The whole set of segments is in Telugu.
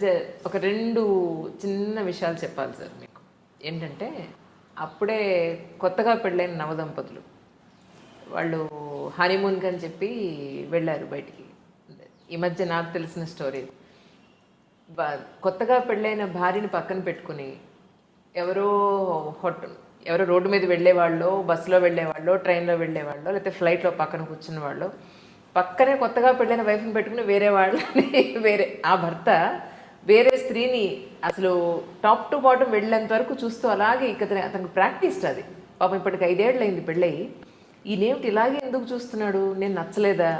మధ్య ఒక 2 చిన్న విషయాలు చెప్పాలి సార్ మీకు. ఏంటంటే అప్పుడే కొత్తగా పెళ్ళైన నవదంపతులు వాళ్ళు హనీమూన్కి అని చెప్పి వెళ్ళారు బయటికి. ఈ మధ్య నాకు తెలిసిన స్టోరీ. కొత్తగా పెళ్ళైన భార్యని పక్కన పెట్టుకుని ఎవరో రోడ్డు మీద వెళ్ళేవాళ్ళు, బస్సులో వెళ్ళేవాళ్ళు, ట్రైన్లో వెళ్ళేవాళ్ళు, లేకపోతే ఫ్లైట్లో పక్కన కూర్చున్న వాళ్ళు, పక్కనే కొత్తగా పెళ్ళైన వైఫ్ని పెట్టుకుని వేరే ఆ భర్త వేరే స్త్రీని అసలు టాప్ టు బాటమ్ వెళ్ళేంత వరకు చూస్తూ అలాగే అతనికి ప్రాక్టీస్ అది. పాపం ఇప్పటికి 5 ఏళ్ళు అయింది పెళ్ళయి. ఈయనేమిటి ఇలాగే ఎందుకు చూస్తున్నాడు, నేను నచ్చలేదా,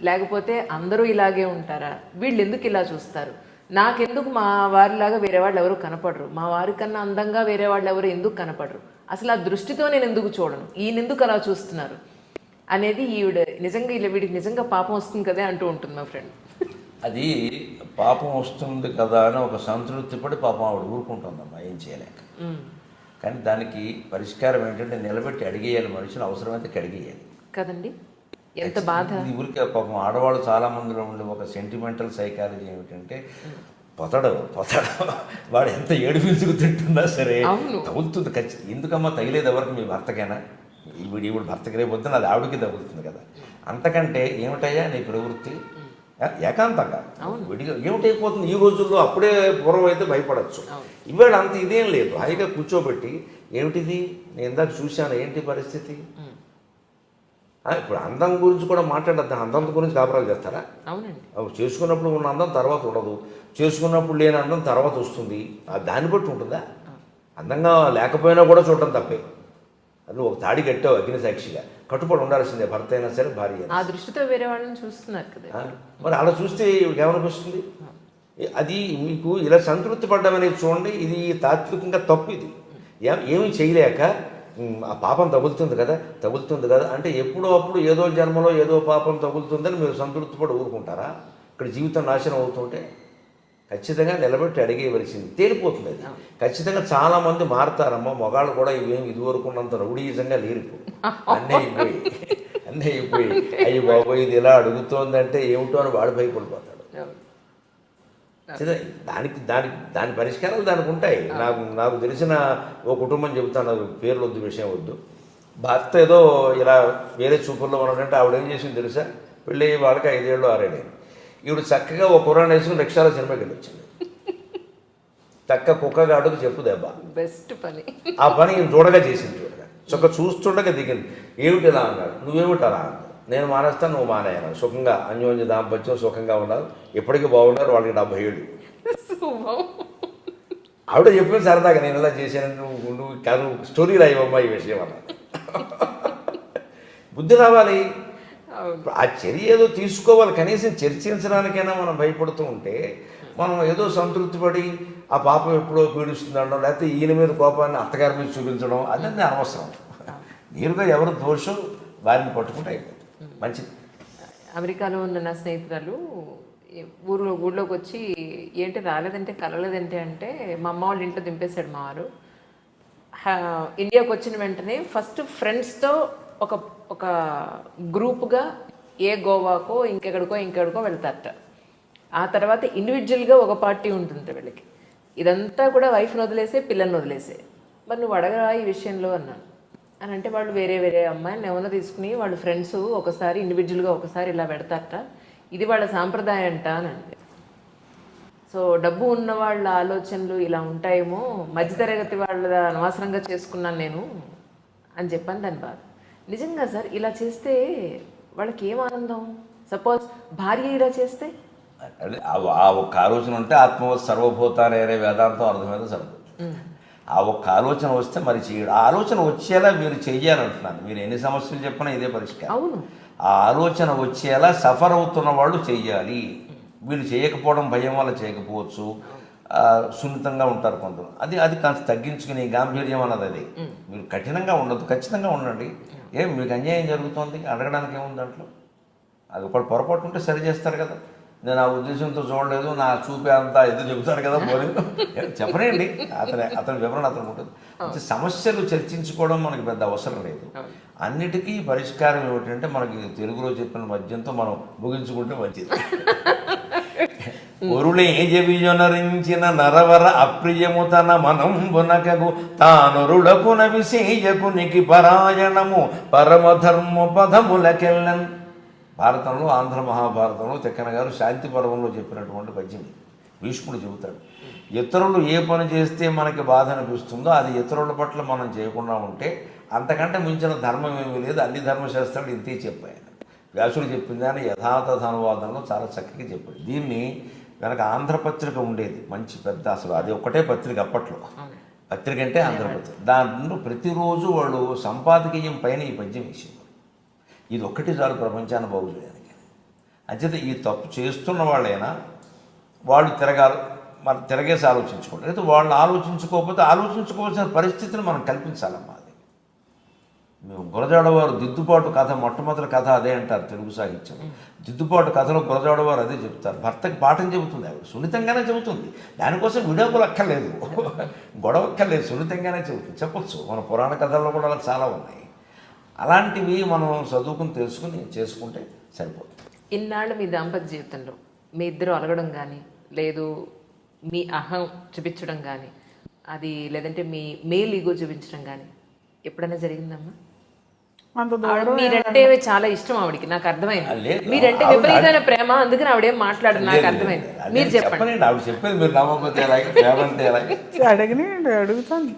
లేకపోతే అందరూ ఇలాగే ఉంటారా, వీళ్ళు ఎందుకు ఇలా చూస్తారు, నాకెందుకు మా వారిలాగా వేరే వాళ్ళు ఎవరు కనపడరు, మా వారి కన్నా అందంగా వేరే వాళ్ళు ఎవరు ఎందుకు కనపడరు, అసలు ఆ దృష్టితో నేను ఎందుకు చూడను, ఈయన ఎందుకు అలా చూస్తున్నారు అనేది ఈవిడ నిజంగా వీడికి నిజంగా పాపం వస్తుంది కదా అంటూ ఉంటుంది మా ఫ్రెండ్. అది పాపం వస్తుంది కదా అని ఒక సంతృప్తి పడి పాపం ఆవిడ ఊరుకుంటుందమ్మా, ఏం చేయలేక. కానీ దానికి పరిష్కారం ఏంటంటే నిలబెట్టి అడిగేయాలి, మనుషులు అవసరమైతే కడిగేయాలి కదండి. ఎంత బాధ. ఇది ఊరికే పాపం ఆడవాళ్ళు చాలా మందిలో ఉండే ఒక సెంటిమెంటల్ సైకాలజీ ఏమిటంటే పొతడు వాడు ఎంత ఏడుపించుకు తింటున్నా సరే తగులుతుంది ఖచ్చితంగా. ఎందుకమ్మా తగిలేదు ఎవరికి, మీ భర్తకైనా, ఈవిడ భర్తకి రేపు వద్దున అది ఆవిడకి తగులుతుంది కదా. అంతకంటే ఏమిటయ్యా నీ ప్రవృత్తి, ఏకాంతంగా విడిగా ఏమిటైపోతుంది ఈ రోజుల్లో. అప్పుడే పూర్వం అయితే భయపడచ్చు, ఇవాళ అంత ఇదేం లేదు. హాయిగా కూర్చోబెట్టి ఏమిటిది నేను ఇందాక చూశాను, ఏంటి పరిస్థితి, ఇప్పుడు అందం గురించి కూడా మాట్లాడద్దు. అందం గురించి కాపురాలు చేస్తారా? అవునండి. చేసుకున్నప్పుడు ఉన్న అందం తర్వాత ఉండదు, చేసుకున్నప్పుడు లేని అందం తర్వాత వస్తుంది. దాన్ని బట్టి ఉంటుందా? అందంగా లేకపోయినా కూడా చూడటం తప్పే. అది ఒక తాడి కట్టావు అగ్ని సాక్షిగా, కట్టుబడి ఉండాల్సిందే భర్త అయినా సరే భార్య. ఆ దృష్టితో వేరే వాళ్ళని చూస్తున్నారు కదా. మరి అలా చూస్తే ఏమనిపిస్తుంది? అది మీకు ఇలా సంతృప్తి పడ్డామనేది చూడండి, ఇది తాత్వికంగా తప్పు. ఇది ఏమీ చేయలేక ఆ పాపం తగులుతుంది కదా అంటే ఎప్పుడో అప్పుడు ఏదో జన్మలో ఏదో పాపం తగులుతుందని మీరు సంతృప్తి పడి ఊరుకుంటారా? ఇక్కడ జీవితం నాశనం అవుతుంటే ఖచ్చితంగా నిలబెట్టి అడిగేవలసింది, తేలిపోతుంది అది. ఖచ్చితంగా చాలామంది మారుతారమ్మా, మగాళ్ళు కూడా ఇవేమి ఇదివరకున్నంత రౌడీజంగా లేరు ఇప్పుడు. అన్నీ అయిపోయి అయ్యి బాబోయ్ ఇది ఇలా అడుగుతోందంటే ఏమిటో అని వాడు భయపడిపోతాడు. దాని పరిష్కారాలు దానికి ఉంటాయి. నాకు తెలిసిన ఓ కుటుంబం చెబుతాను, పేర్లు వద్దు, విషయం వద్దు. భర్త ఏదో ఇలా వేరే చూపుల్లో ఉన్నాడంటే ఆవిడ ఏం చేసింది తెలుసా? పెళ్ళి వాళ్ళకి 5 ఏళ్ళు 6 ఏళ్ళు. ఈవిడ చక్కగా ఒక కుర్రాన్ని వేసుకుని రిక్షాలో సినిమాకి వెళ్ళి వచ్చింది. చక్క కుక్కగాడుకు చెప్పు దెబ్బ, బెస్ట్ పని. ఆ పని ఈయన చూడగా చేసింది. చక్క చూస్తుండగా దిగింది. ఏమిటి ఇలా అన్నాడు, నువ్వేమిటి అలా అన్నాడు, నేను మానేస్తాను నువ్వు మానేయాలి, సుఖంగా అన్యోన్య దాంపత్యం సుఖంగా ఉన్నారు, ఎప్పటికీ బాగున్నారు, వాళ్ళకి 77. ఆవిడ చెప్పిన సరదాగా నేను ఇలా చేశాను, నువ్వు స్టోరీ రాయవమ్మా ఈ విషయం అన్న. బుద్ధి రావాలి, ఆ చర్య ఏదో తీసుకోవాలి, కనీసం చర్చించడానికైనా మనం భయపడుతూ ఉంటే మనం ఏదో సంతృప్తి పడి ఆ పాపం ఎప్పుడో పీడిస్తుందనడం, లేకపోతే ఈయన మీద కోపాన్ని అత్తగారి మీద చూపించడం అదన్నీ అనవసరం. నేరుగా ఎవరు దోషం వారిని పట్టుకుంటే అయిపోతుంది, మంచిది. అమెరికాలో ఉన్న నా స్నేహితురాలు ఊళ్ళోకి వచ్చి ఏంటి రాలేదంటే కలలేదంటే అంటే మా అమ్మ వాళ్ళ ఇంట్లో దింపేశాడు మా వారు. ఇండియాకి వచ్చిన వెంటనే ఫస్ట్ ఫ్రెండ్స్తో ఒక గ్రూప్గా గోవాకో ఇంకెక్కడికో వెళ్తారట. ఆ తర్వాత ఇండివిజువల్గా ఒక పార్టీ ఉంటుంది వీళ్ళకి. ఇదంతా కూడా వైఫ్ని వదిలేసే, పిల్లల్ని వదిలేసే. మరి నువ్వు అడగరా ఈ విషయంలో అన్నాను. అని అంటే వాళ్ళు వేరే అమ్మాయిని ఎవరో తీసుకుని వాళ్ళు ఫ్రెండ్స్ ఒకసారి ఇండివిజువల్గా ఒకసారి ఇలా పెడతారట, ఇది వాళ్ళ సాంప్రదాయం అంట అని అంటే. సో డబ్బు ఉన్న వాళ్ళ ఆలోచనలు ఇలా ఉంటాయేమో, మధ్యతరగతి వాళ్ళ అనవసరంగా చేసుకున్నాను నేను అని చెప్పాను దాని బాధ. నిజంగా సార్ ఇలా చేస్తే వాళ్ళకి ఏం ఆనందం? సపోజ్ భార్య ఇలా చేస్తే అంటే ఆ ఒక్క ఆలోచన ఉంటే ఆత్మవత్ సర్వభూతాలే వేదాంతం అర్థమైతే సరిపోతుంది. ఆ ఒక్క ఆలోచన వస్తే మరి చేయడు. ఆ ఆలోచన వచ్చేలా మీరు చెయ్యాలంటున్నాను. మీరు ఎన్ని సమస్యలు చెప్పినా ఇదే పరిష్కారం. అవును, ఆ ఆలోచన వచ్చేలా సఫర్ అవుతున్న వాళ్ళు చెయ్యాలి. వీళ్ళు చేయకపోవడం భయం వల్ల చేయకపోవచ్చు, సున్నితంగా ఉంటారు కొందరు. అది కాస్త తగ్గించుకుని గాంభీర్యం అన్నది అది. మీరు కఠినంగా ఉండదు, ఖచ్చితంగా ఉండండి. మీకు అన్యాయం జరుగుతుంది అడగడానికి ఏముంది దాంట్లో? అది ఒకటి పొరపాటు ఉంటే సరి చేస్తారు కదా. నేను ఆ ఉద్దేశంతో చూడలేదు, నా చూపే అంతా ఎదురు చెబుతారు కదా, పోలేదు చెప్పనండి. అతని వివరణ అతను ఉంటుంది. సమస్యలు చర్చించుకోవడం మనకి పెద్ద అవసరం లేదు. అన్నిటికీ పరిష్కారం ఏమిటంటే మనకి తెలుగులో చెప్పిన మద్యంతో మనం ముగించుకుంటే మంచిది. ఒరులే జవిజొనరించిన నరవర అప్రియము తన మనంబునకగు తానొరుడపున విశేయకునికి పరాయణము పరమధర్మ పదములకెళ్ళన్. భారతంలో, ఆంధ్ర మహాభారతంలో తిక్కన గారు శాంతి పర్వంలో చెప్పినటువంటి పద్యం ఇది. భీష్ముడు చెబుతాడు, ఇతరులు ఏ పని చేస్తే మనకి బాధ అనిపిస్తుందో అది ఇతరుల పట్ల మనం చేయకుండా ఉంటే అంతకంటే మించిన ధర్మం ఏమీ లేదు. అన్ని ధర్మశాస్త్రాలు ఇంతే చెప్పాయి. వ్యాసుడు చెప్పిందని యథాతథ అనువాదంలో చాలా చక్కగా చెప్పాడు. దీన్ని వెనక ఆంధ్రపత్రిక ఉండేది, మంచి పెద్ద, అసలు అది ఒకటే పత్రిక అప్పట్లో. పత్రిక అంటే ఆంధ్రపత్రిక. దాంట్లో ప్రతిరోజు వాళ్ళు సంపాదకీయం పైన ఈ పద్యం వేసేవారు. ఇది ఒక్కటి చాలు ప్రపంచాన్ని బాగు చేయడానికి. అంచేత ఈ తప్పు చేస్తున్న వాళ్ళైనా వాళ్ళు మనం తిరగేసి ఆలోచించుకోండి. అయితే వాళ్ళు ఆలోచించుకోకపోతే ఆలోచించుకోవాల్సిన పరిస్థితిని మనం కల్పించాలమ్మా. అది మేము గురజాడవారు దిద్దుబాటు కథ, మొట్టమొదటి కథ అదే అంటారు తెలుగు సాహిత్యం. దిద్దుబాటు కథలో గురజాడవారు అదే చెప్తారు. భర్తకి పాఠం చెబుతుంది, ఆవిడ సున్నితంగానే చెబుతుంది. దానికోసం విడాకులు అక్కర్లేదు, గొడవ అక్కర్లేదు, సున్నితంగానే చెబుతుంది. చెప్పొచ్చు, మన పురాణ కథల్లో కూడా అలా చాలా ఉన్నాయి. అలాంటివి మనం చదువుకుని తెలుసుకుని చేసుకుంటే సరిపోతుంది. ఇన్నాళ్ళు మీ దాంపత్య జీవితంలో మీ ఇద్దరు అలగడం కానీ, లేదు మీ అహం చూపించడం కానీ, అది లేదంటే మీ మేల్ ఈగో చూపించడం కానీ ఎప్పుడైనా జరిగిందమ్మా? మీరంటే చాలా ఇష్టం ఆవిడికి, నాకు అర్థమైంది. మీరంటే విపరీతమైన ప్రేమ, అందుకని ఆవిడేం మాట్లాడదు, నాకు అర్థమైంది. మీరు చెప్పండి. ఆవిడ చెప్పేది మీరు నమ్మకపోతే అడుగుతాను.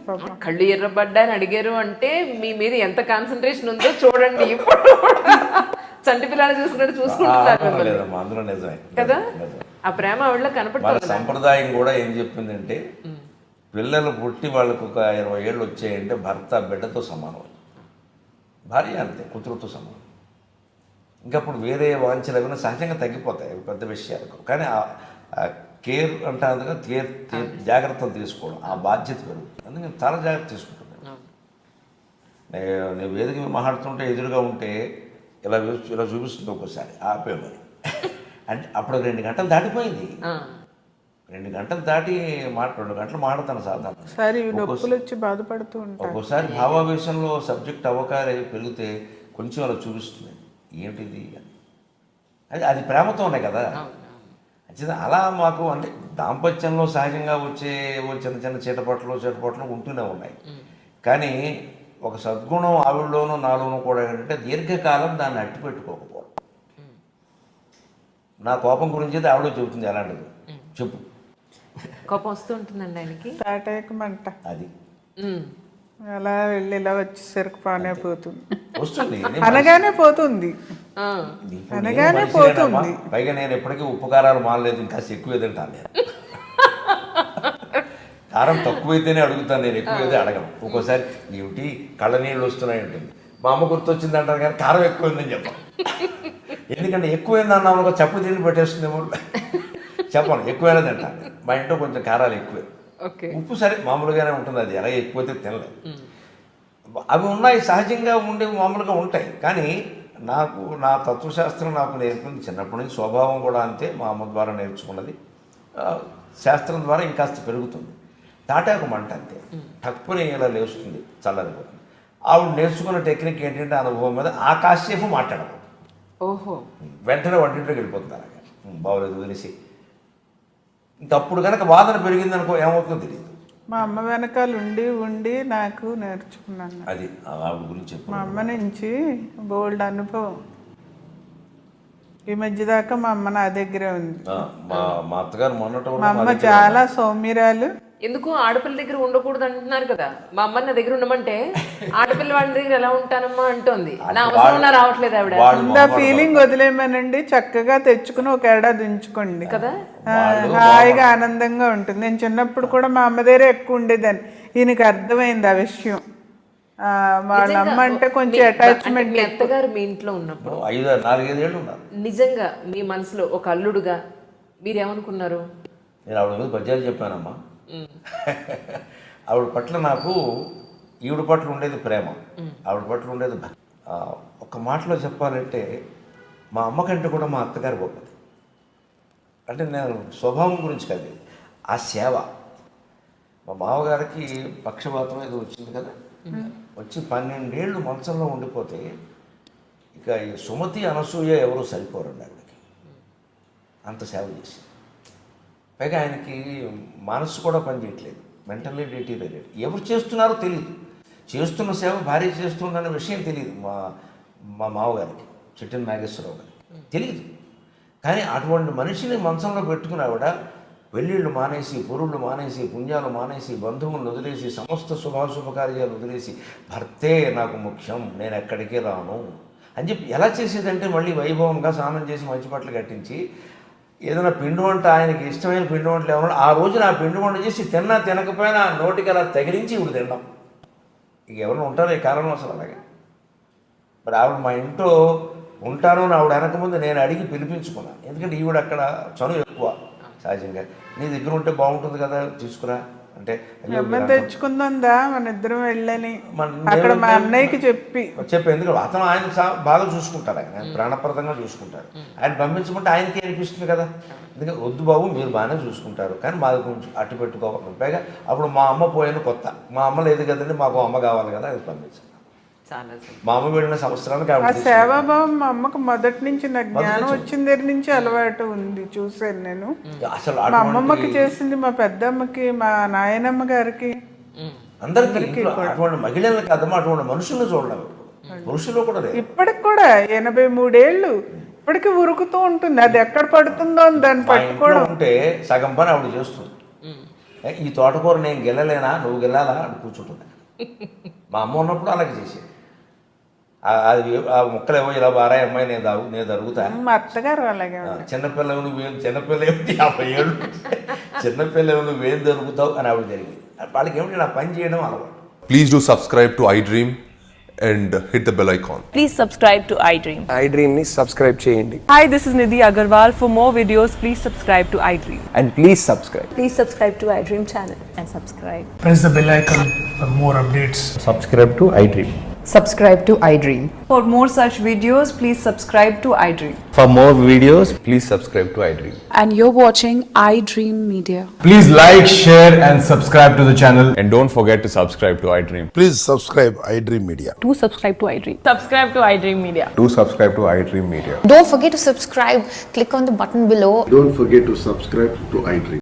కళ్ళు ఎర్రబడ్డాని అడిగారు అంటే మీ మీద ఎంత కాన్సన్ట్రేషన్ ఉందో చూడండి. ఇప్పుడు చంటి పిల్లలు చూసుకున్నట్టు చూసుకుంటున్నారు కదా. ఆ ప్రేమ ఆవిడలో కనపడుతుంది. సంప్రదాయం కూడా ఏం చెప్పిందంటే, పిల్లలు పుట్టి వాళ్ళకు ఒక 20 ఏళ్ళు వచ్చాయంటే భర్త బిడ్డతో సమానం, భార్య అంతే కూతురుతో సమానం. ఇంకప్పుడు వేరే వాంఛలు ఏమైనా సహజంగా తగ్గిపోతాయి పెద్ద విషయాలకు. కానీ ఆ కేర్ అంటారు, జాగ్రత్తలు తీసుకోవడం, ఆ బాధ్యత పెరుగుతుంది. అందుకని చాలా జాగ్రత్త తీసుకుంటుంది. నేను వేదిక మాట్లాడుతుంటే ఎదురుగా ఉంటే ఇలా చూపిస్తుంది, ఒక్కోసారి ఆపేమని. అంటే అప్పుడు 2 గంటలు దాటిపోయింది. 2 గంటలు దాటి 2 గంటలు మాట్లాడతాను సాధారణ. ఒక్కోసారి భావావేశంలో సబ్జెక్ట్ అవకాశం పెరిగితే కొంచెం అలా చూపిస్తుంది, ఏంటిది అని. అది ప్రేమతోనే కదా. అలా మాకు అంటే దాంపత్యంలో సహజంగా వచ్చే చిన్న చిన్న చీటపట్లు ఉంటూనే ఉన్నాయి. కానీ ఒక సద్గుణం ఆవిడలోనూ నాలోనూ కూడా ఏంటంటే దీర్ఘకాలం దాన్ని అట్టి పెట్టుకోకపోవడం. నా కోపం గురించి అయితే ఆవిడ చెబుతుంది, ఎలాంటిది చెప్పు. కోపం వస్తూ ఉంటుందండి ఆయనకి, తాటేకమంట. అది అలా వెళ్ళి ఇలా వచ్చేసరికి పానే పోతుంది, వస్తుంది, అనగానే పోతుంది, అనగానే పోతుంది. పైగా నేను ఎప్పటికీ ఉప్పు కారాలు మానలేదు, ఇంకా ఎక్కువ తింటాను. నేను కారం తక్కువైతేనే అడుగుతాను, నేను ఎక్కువైతే అడగను. ఒక్కోసారి ఏమిటి కళ్ళ నీళ్ళు వస్తున్నాయి ఉంటుంది, మా అమ్మ గుర్తొచ్చింది అంటారు, కానీ కారం ఎక్కువైందని చెప్పాను. ఎందుకంటే ఎక్కువైందన్నా ఒక చెప్పు తిండి పెట్టేస్తుందేమో, చెప్పను ఎక్కువైనా తింటాను. మా ఇంట్లో కొంచెం కారాలు ఎక్కువే, ఉప్పు సరే మామూలుగానే ఉంటుంది, అది ఎలా ఎక్కువైతే తినలేదు. అవి ఉన్నాయి, సహజంగా ఉండేవి మామూలుగా ఉంటాయి. కానీ నాకు నా తత్వశాస్త్రం నాకు నేర్పింది చిన్నప్పటి నుంచి, స్వభావం కూడా అంతే, మా అమ్మ ద్వారా నేర్చుకున్నది. శాస్త్రం ద్వారా ఇంకాస్త పెరుగుతుంది. తాటాకు మంట అంతే, తక్కువనే ఇలా లేస్తుంది, చల్లరిపోతుంది. ఆవిడ నేర్చుకున్న టెక్నిక్ ఏంటంటే అనుభవం మీద ఆ కాసేపు మాట్లాడదు, వెంటనే వంటింట్లోకి వెళ్ళిపోతుంది. అలాగే బాగోలేదు వదిలేసి. ఇంకప్పుడు కనుక వాదన పెరిగిందనుకో ఏమవుతుందో తెలియదు. మా అమ్మ వెనకాల ఉండి ఉండి నాకు నేర్చుకున్నాను. అది ఆవిడ గురించి మా అమ్మ నుంచి బోల్డ్ అనుభవం. ఈ మధ్య దాకా మా అమ్మ నా దగ్గరే ఉంది. మా అత్తగారు మొన్నట మా అమ్మ చాలా సౌమ్యరాలు. ఎందుకు ఆడపిల్ల దగ్గర ఉండకూడదు అంటున్నారు కదా. మా అమ్మ నా దగ్గర ఉండమంటే ఆడపిల్ల వాళ్ళ దగ్గర ఎలా ఉంటానమ్మా అంటుంది. నా అవసరం రావట్లేదు ఆవిడ. ఫీలింగ్ వదిలేమనండి, చక్కగా తెచ్చుకుని ఒక ఏడాది ఉంచుకోండి కదా, హాయిగా ఆనందంగా ఉంటుంది. నేను చిన్నప్పుడు కూడా మా అమ్మ దగ్గర ఎక్కువ ఉండేదాన్ని. ఈయనకి అర్థమైంది ఆ విషయం. వాళ్ళ అమ్మ అంటే కొంచెం అటాచ్మెంట్. మీ అత్తగారు మీ ఇంట్లో ఉన్నప్పుడు 4-5 ఏళ్ళు ఉన్నారు. నిజంగా మీ మనసులో ఒక అల్లుడుగా మీరేమనుకున్నారు? నేను ఆవిడ మీద పద్యాలు చెప్పానమ్మా. ఆవిడ పట్ల నాకు ఈవిడ పట్ల ఉండేది ప్రేమ, ఆవిడ పట్ల ఉండేది ఒక మాటలో చెప్పాలంటే మా అమ్మ కంటే కూడా మా అత్తగారు గొప్పది. అంటే నేను స్వభావం గురించి కాదు, ఆ సేవ. మా మామగారికి పక్షపాతం ఏదో వచ్చింది కదా, వచ్చి 12 ఏళ్ళు మంచంలో ఉండిపోతే ఇక ఈ సుమతి అనసూయ ఎవరూ సరిపోరండి ఆవిడకి, అంత సేవ చేసి. పైగా ఆయనకి మనసు కూడా పనిచేయట్లేదు, మెంటల్లీ డిటీరియరేట్. ఎవరు చేస్తున్నారో తెలియదు, చేస్తున్న సేవ భార్య చేస్తుందన్న విషయం తెలియదు మా మావగారికి, చిట్టిన నాగేశ్వరరావు గారికి తెలియదు. కానీ అటువంటి మనిషిని మంచంలో పెట్టుకుని ఆవిడ పెళ్ళిళ్ళు మానేసి, పొరుళ్ళు మానేసి, పుణ్యాలు మానేసి, బంధువులను వదిలేసి, సమస్త శుభాశుభకార్యాలు వదిలేసి, భర్తే నాకు ముఖ్యం, నేను ఎక్కడికి రాను అని చెప్పి ఎలా చేసేదంటే మళ్ళీ వైభవంగా స్నానం చేసి మంచి బట్టలు కట్టించి ఏదైనా పిండి వంట, ఆయనకి ఇష్టమైన పిండి వంటలు ఏమన్నా ఆ రోజున ఆ పిండి వంట చేసి తిన్నా తినకపోయినా నోటికి అలా తగిలించి ఇప్పుడు తినడం. ఇక ఎవరైనా ఉంటారు ఈ కారణం అసలు అలాగే. మరి ఆవిడ మా ఇంట్లో ఉంటాను అని ఆవిడ వెనకముందు నేను అడిగి పిలిపించుకున్నాను. ఎందుకంటే ఈవిడ అక్కడ చనువు ఎక్కువ సహజంగా. నీ దగ్గర ఉంటే బాగుంటుంది కదా, తీసుకురా అంటే తెచ్చుకుందా మన ఇద్దరం వెళ్ళని అక్కడ మా అన్నయ్యకి చెప్పి ఎందుకంటే అతను ఆయన బాగా చూసుకుంటారు, ఆయన ప్రాణప్రదంగా చూసుకుంటారు. ఆయన పంపించమంటే ఆయనకి అనిపిస్తుంది కదా, ఎందుకంటే వద్దు బాబు మీరు బాగానే చూసుకుంటారు కానీ మాది కొంచెం అట్టు పెట్టుకోవాలి. పైగా అప్పుడు మా అమ్మ పోయిన కొత్త, మా అమ్మ లేదు కదండి, మాకు అమ్మ కావాలి కదా, అది పంపించాను. మా అమ్మ వెళ్ళిన సంవత్సరానికి ఆ సేవాభావం మా అమ్మకు మొదటి నుంచి నాకు జ్ఞానం వచ్చిన దగ్గర నుంచి అలవాటు ఉంది. చూసాను నేను అసలు మా అమ్మమ్మకి చేసింది, మా పెద్దమ్మకి, మా నాయనమ్మ గారికి, అందరికీ. అటువంటి మహిళలు కాదమ్మా, అటువంటి మనుషులను చూడలేము, పురుషులు కూడా లేదు. ఇప్పటికి కూడా 83 ఏళ్ళు ఇప్పటికి ఉరుకుతూ ఉంటుంది. అది ఎక్కడ పడుతుందో అని దాన్ని పట్టుకోవడం ఉంటే సగం పని ఆవిడ చేస్తుంది. ఈ తోటకూర నేను గెలలేనా, నువ్వు గెలాలా అని కూర్చుంటుంది. మా అమ్మ ఉన్నప్పుడు అలాగే చేసేది. అది ఆ మొక్కలు ఏమో ఇలా బారాయి అమ్మాయి నేను జరుగుతా. మా అత్తగారు అలాగే చిన్నపిల్లలు చిన్నపిల్ల ఏమిటి 50 ఏళ్ళు చిన్నపిల్లలు నువ్వేం జరుగుతావు అని ఆవిడ జరిగింది. వాళ్ళకి ఏమిటి నా పని చేయడం అలవాటు. Please do subscribe to iDream and hit the bell icon. Please subscribe to iDream. iDream ni subscribe cheyandi. Hi, this is Nidhi Agarwal. For more videos, please subscribe to iDream. And please subscribe. Please subscribe to iDream channel and subscribe. Press the bell icon for more updates. Subscribe to iDream. Subscribe to iDream. For more such videos, please subscribe to iDream. For more videos, please subscribe to iDream. And you're watching iDream Media. Please like, share and subscribe to the channel. And don't forget to subscribe to iDream. Please subscribe iDream Media. Do subscribe to iDream. Subscribe to iDream Media. Do subscribe to iDream Media. Don't forget to subscribe. Click on the button below. Don't forget to subscribe to iDream.